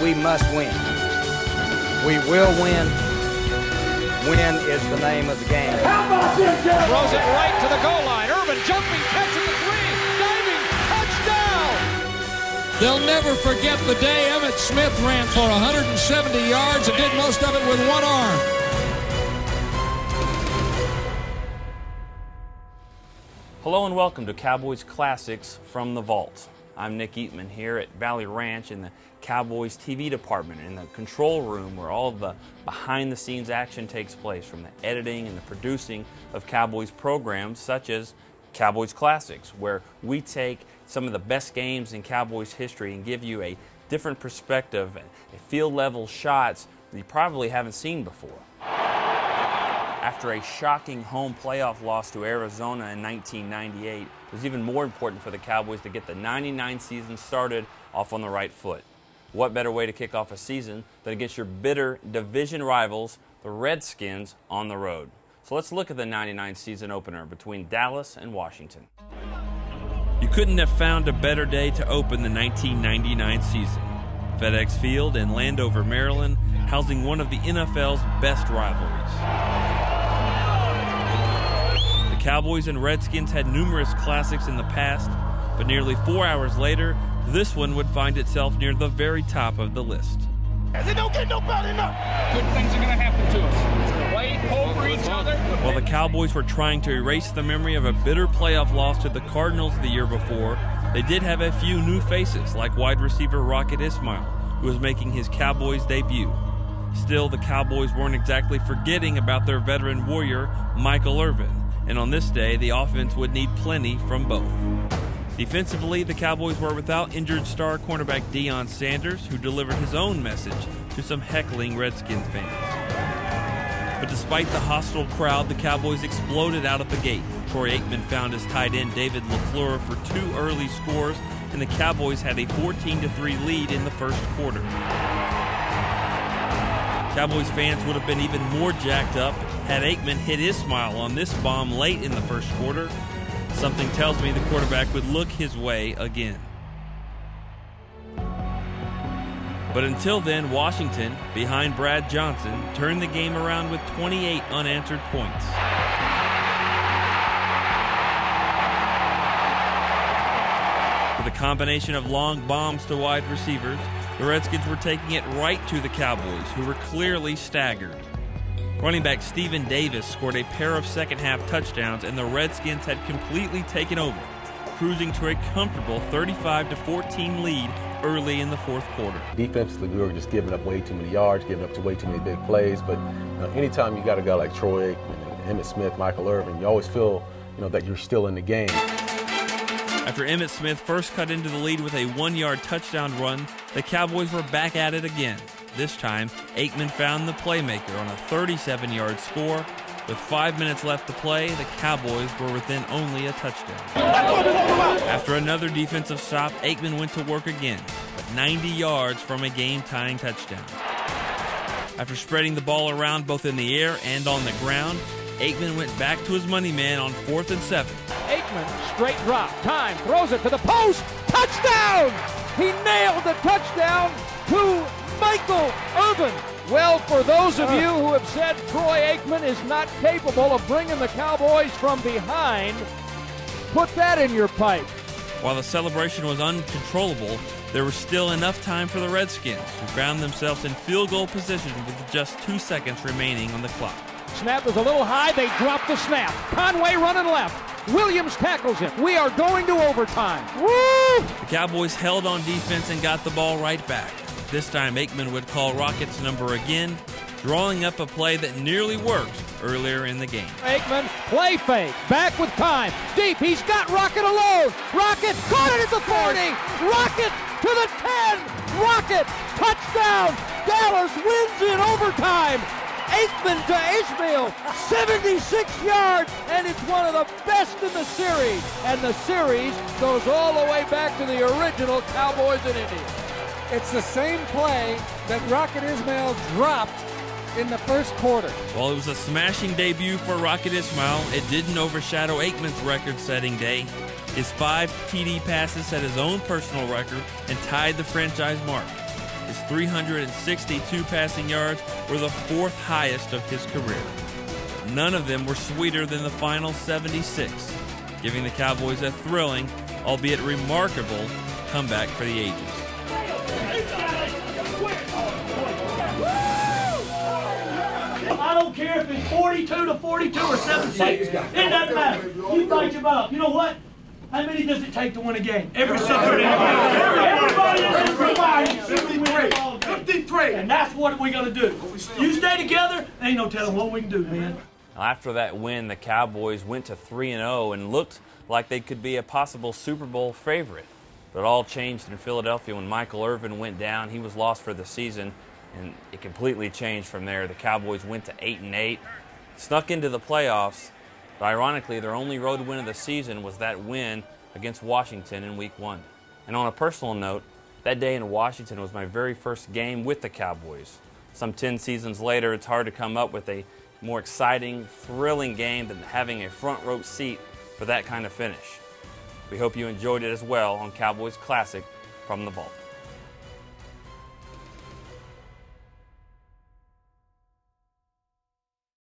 we must win. We will win. Win is the name of the game. How about this, Cowboys? Throws it right to the goal line. Urban jumping, catching the three, diving, touchdown! They'll never forget the day Emmitt Smith ran for 170 yards and did most of it with one arm. Hello and welcome to Cowboys Classics from the Vault. I'm Nick Eatman here at Valley Ranch in the Cowboys TV department, in the control room where all of the behind-the-scenes action takes place, from the editing and the producing of Cowboys programs such as Cowboys Classics, where we take some of the best games in Cowboys history and give you a different perspective, field-level shots that you probably haven't seen before. After a shocking home playoff loss to Arizona in 1998, it was even more important for the Cowboys to get the '99 season started off on the right foot. What better way to kick off a season than against your bitter division rivals, the Redskins, on the road? So let's look at the '99 season opener between Dallas and Washington. You couldn't have found a better day to open the 1999 season. FedEx Field in Landover, Maryland, housing one of the NFL's best rivalries. The Cowboys and Redskins had numerous classics in the past, but nearly 4 hours later, this one would find itself near the very top of the list. It don't get no better enough. Good things are going to happen to us. Play over each other. While the Cowboys were trying to erase the memory of a bitter playoff loss to the Cardinals the year before, they did have a few new faces, like wide receiver Rocket Ismail, who was making his Cowboys debut. Still, the Cowboys weren't exactly forgetting about their veteran warrior, Michael Irvin, and on this day, the offense would need plenty from both. Defensively, the Cowboys were without injured star cornerback Deion Sanders, who delivered his own message to some heckling Redskins fans. But despite the hostile crowd, the Cowboys exploded out of the gate. Troy Aikman found his tight end David LaFleur for 2 early scores, and the Cowboys had a 14-3 lead in the first quarter. Cowboys fans would have been even more jacked up had Aikman hit Ismail on this bomb late in the first quarter. Something tells me the quarterback would look his way again. But until then, Washington, behind Brad Johnson, turned the game around with 28 unanswered points. With a combination of long bombs to wide receivers, the Redskins were taking it right to the Cowboys, who were clearly staggered. Running back Stephen Davis scored a pair of second-half touchdowns, and the Redskins had completely taken over, cruising to a comfortable 35-14 lead early in the fourth quarter. Defensively, we were just giving up way too many yards, giving up way too many big plays, but anytime you got a guy like Troy Aikman, Emmitt Smith, Michael Irvin, you always feel that you're still in the game. After Emmitt Smith first cut into the lead with a 1-yard touchdown run, the Cowboys were back at it again. This time, Aikman found the playmaker on a 37-yard score. With 5 minutes left to play, the Cowboys were within only a touchdown. After another defensive stop, Aikman went to work again, but 90 yards from a game-tying touchdown. After spreading the ball around both in the air and on the ground, Aikman went back to his money man on 4th and 7. Aikman, straight drop, time, throws it to the post, touchdown! He nailed the touchdown to Michael Irvin. Well, for those of you who have said Troy Aikman is not capable of bringing the Cowboys from behind, put that in your pipe. While the celebration was uncontrollable, there was still enough time for the Redskins, who found themselves in field goal position with just 2 seconds remaining on the clock. Snap was a little high. They dropped the snap. Conway running left. Williams tackles him. We are going to overtime. Woo! The Cowboys held on defense and got the ball right back. This time, Aikman would call Rocket's number again, drawing up a play that nearly worked earlier in the game. Aikman, play fake, back with time, deep, he's got Rocket alone. Rocket, caught it at the 40. Rocket to the 10. Rocket, touchdown. Dallas wins in overtime. Aikman to Ismail, 76 yards, and it's one of the best in the series. And the series goes all the way back to the original Cowboys in India. It's the same play that Rocket Ismail dropped in the first quarter. While it was a smashing debut for Rocket Ismail, it didn't overshadow Aikman's record-setting day. His 5 TD passes set his own personal record and tied the franchise mark. His 362 passing yards were the 4th highest of his career. None of them were sweeter than the final 76, giving the Cowboys a thrilling, albeit remarkable, comeback for the ages. I don't care if it's 42 to 42 or 76. It doesn't matter. You fight your butt. You know what? How many does it take to win a game? Every Sunday. Everybody is everybody. 53. And that's what we're going to do. You stay together, ain't no telling what we can do, man. After that win, the Cowboys went to 3-0 and looked like they could be a possible Super Bowl favorite. But it all changed in Philadelphia when Michael Irvin went down. He was lost for the season, and it completely changed from there. The Cowboys went to 8-8, snuck into the playoffs, but ironically, their only road win of the season was that win against Washington in Week 1. And on a personal note, that day in Washington was my very first game with the Cowboys. Some 10 seasons later, it's hard to come up with a more exciting, thrilling game than having a front row seat for that kind of finish. We hope you enjoyed it as well on Cowboys Classic from the Vault.